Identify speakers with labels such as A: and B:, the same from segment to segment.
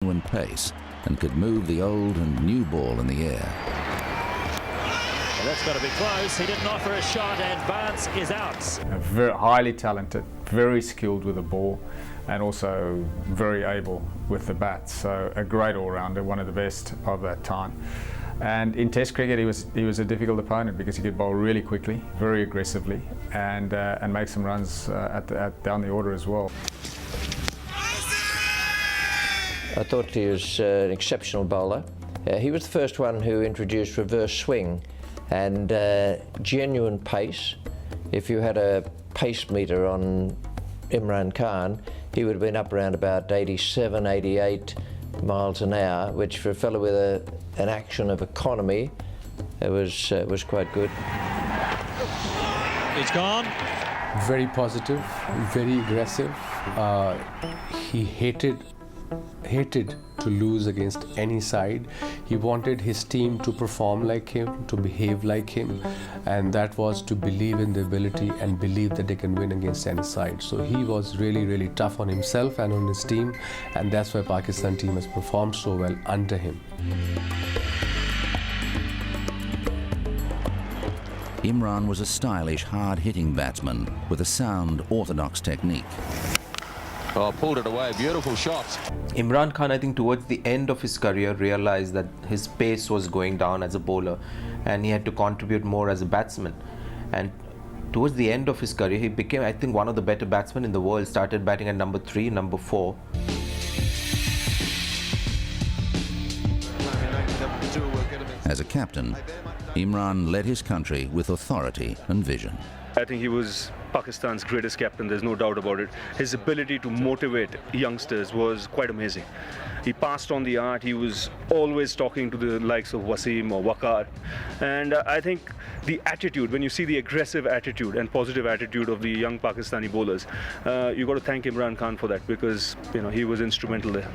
A: genuine pace and could move the old and new ball in the air.
B: Well, that's got to be close. He didn't offer a shot, and Vance is out.
C: Very highly talented, very skilled with the ball, and also very able with the bat. So a great all-rounder, one of the best of that time. And in Test cricket, he was a difficult opponent because he could bowl really quickly, very aggressively, and make some runs down the order as well.
D: I thought he was an exceptional bowler. He was the first one who introduced reverse swing and genuine pace. If you had a pace meter on Imran Khan, he would have been up around about 87, 88 miles an hour, which for a fellow with an action of economy, it was quite good.
B: It's gone.
E: Very positive, very aggressive. He hated to lose against any side. He wanted his team to perform like him, to behave like him, and that was to believe in the ability and believe that they can win against any side. So he was really, really tough on himself and on his team, and that's why Pakistan team has performed so well under him.
A: Imran was a stylish, hard-hitting batsman with a sound, orthodox technique.
F: Oh, pulled it away, beautiful shot.
G: Imran Khan, I think towards the end of his career, realized that his pace was going down as a bowler and he had to contribute more as a batsman. And towards the end of his career, he became, I think, one of the better batsmen in the world, started batting at number 3, number 4.
A: As a captain, Imran led his country with authority and vision.
H: I think he was Pakistan's greatest captain, there's no doubt about it. His ability to motivate youngsters was quite amazing. He passed on the art, he was always talking to the likes of Wasim or Waqar. And I think the attitude, when you see the aggressive attitude and positive attitude of the young Pakistani bowlers, you got to thank Imran Khan for that, because he was instrumental there.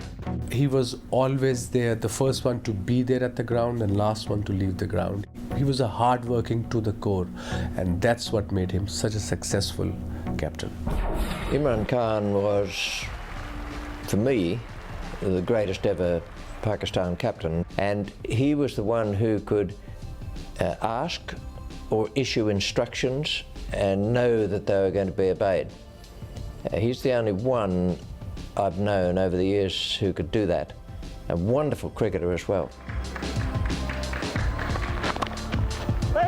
E: He was always there, the first one to be there at the ground and last one to leave the ground. He was a hard-working to the core, and that's what made him such a successful captain.
D: Imran Khan was, for me, the greatest ever Pakistan captain, and he was the one who could ask or issue instructions and know that they were going to be obeyed. He's the only one I've known over the years who could do that. A wonderful cricketer as well.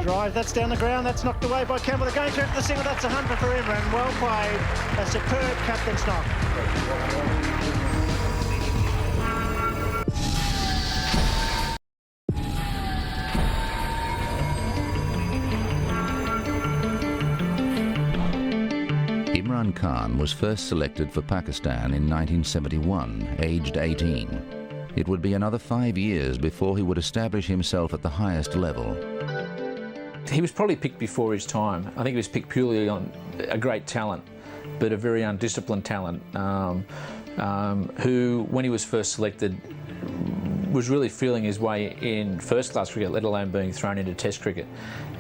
I: Drive, that's down the ground, that's knocked away by Campbell. They're going through to the single, that's 100 for Imran. Well played, a superb captain's knock.
A: Imran Khan was first selected for Pakistan in 1971, aged 18. It would be another 5 years before he would establish himself at the highest level.
J: He was probably picked before his time. I think he was picked purely on a great talent, but a very undisciplined talent, who, when he was first selected, was really feeling his way in first-class cricket, let alone being thrown into Test cricket.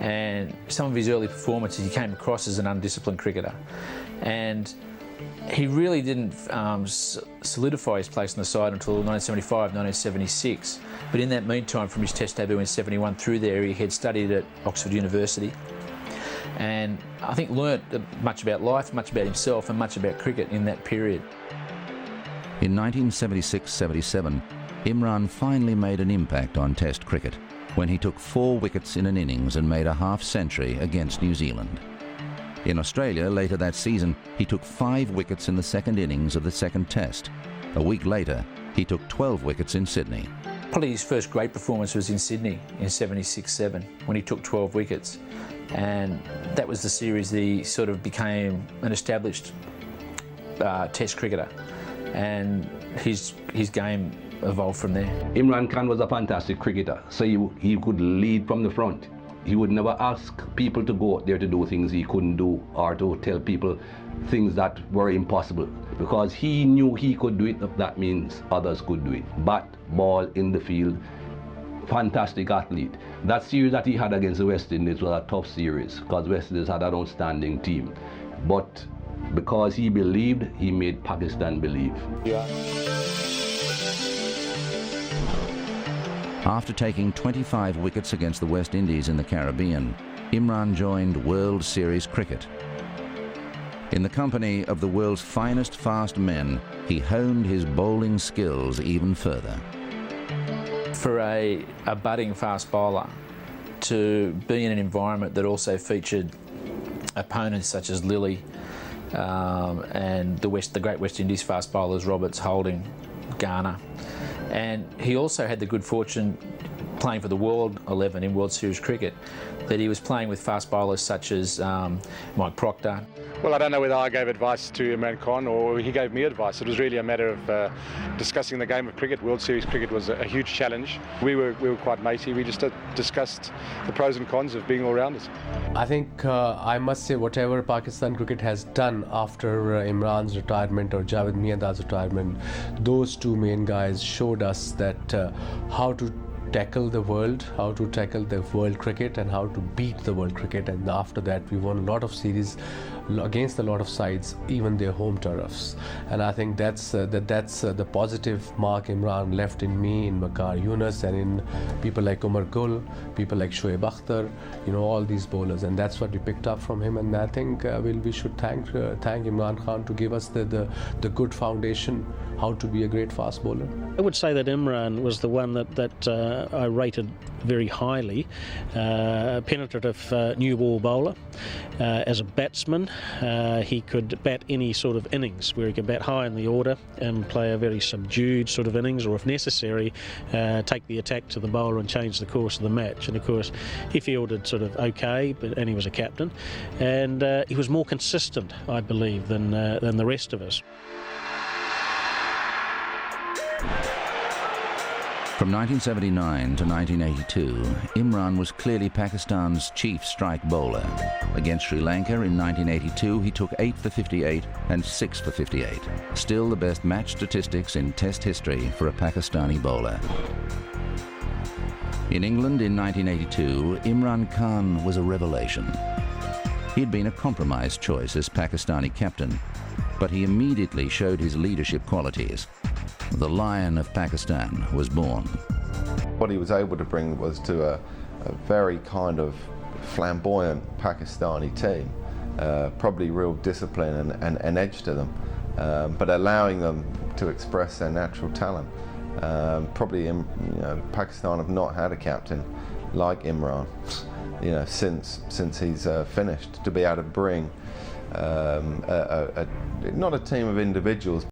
J: And some of his early performances, he came across as an undisciplined cricketer. And he really didn't solidify his place in the side until 1975, 1976. But in that meantime, from his Test debut in 71 through there, he had studied at Oxford University. And I think learnt much about life, much about himself, and much about cricket in that period.
A: In 1976-77, Imran finally made an impact on Test cricket when he took 4 wickets in an innings and made a half-century against New Zealand. In Australia, later that season, he took 5 wickets in the second innings of the second Test. A week later, he took 12 wickets in Sydney.
J: Probably his first great performance was in Sydney in 76-7, when he took 12 wickets. And that was the series that he sort of became an established Test cricketer. And his game evolved from there.
F: Imran Khan was a fantastic cricketer, so he could lead from the front. He would never ask people to go out there to do things he couldn't do, or to tell people things that were impossible, because he knew he could do it. That means others could do it. Bat, ball, in the field, fantastic athlete. That series that he had against the West Indies was a tough series, because West Indies had an outstanding team. But because he believed, he made Pakistan believe.
I: Yeah.
A: After taking 25 wickets against the West Indies in the Caribbean, Imran joined World Series cricket. In the company of the world's finest fast men, he honed his bowling skills even further.
J: For a budding fast bowler to be in an environment that also featured opponents such as Lilly and the great West Indies fast bowlers Roberts, Holding, Garner, and he also had the good fortune playing for the World 11 in World Series cricket that he was playing with fast bowlers such as Mike Proctor.
K: Well, I don't know whether I gave advice to Imran Khan or he gave me advice. It was really a matter of discussing the game of cricket. World Series cricket was a huge challenge. We were quite matey. We just discussed the pros and cons of being all-rounders.
E: I think I must say whatever Pakistan cricket has done after Imran's retirement or Javed Miandad's retirement, those two main guys showed us that how to tackle the world, how to tackle the world cricket and how to beat the world cricket, and after that we won a lot of series against a lot of sides, even their home turfs. And I think that's the positive mark Imran left in me, in Waqar Younis, and in people like Umar Gul, people like Shoaib Akhtar, all these bowlers, and that's what we picked up from him. And I think we should thank Imran Khan to give us the good foundation how to be a great fast bowler.
I: I would say that Imran was the one that I rated very highly. A penetrative new ball bowler. As a batsman, he could bat any sort of innings, where he could bat high in the order and play a very subdued sort of innings, or if necessary, take the attack to the bowler and change the course of the match. And of course, he fielded sort of okay, and he was a captain, and he was more consistent, I believe, than the rest of us.
A: From 1979 to 1982, Imran was clearly Pakistan's chief strike bowler. Against Sri Lanka in 1982, he took 8 for 58 and 6 for 58. Still the best match statistics in Test history for a Pakistani bowler. In England in 1982, Imran Khan was a revelation. He'd been a compromise choice as Pakistani captain, but he immediately showed his leadership qualities. The Lion of Pakistan was born.
L: What he was able to bring was to a very kind of flamboyant Pakistani team, probably real discipline and edge to them, but allowing them to express their natural talent. Probably, Pakistan have not had a captain like Imran, since he's finished, to be able to bring not a team of individuals,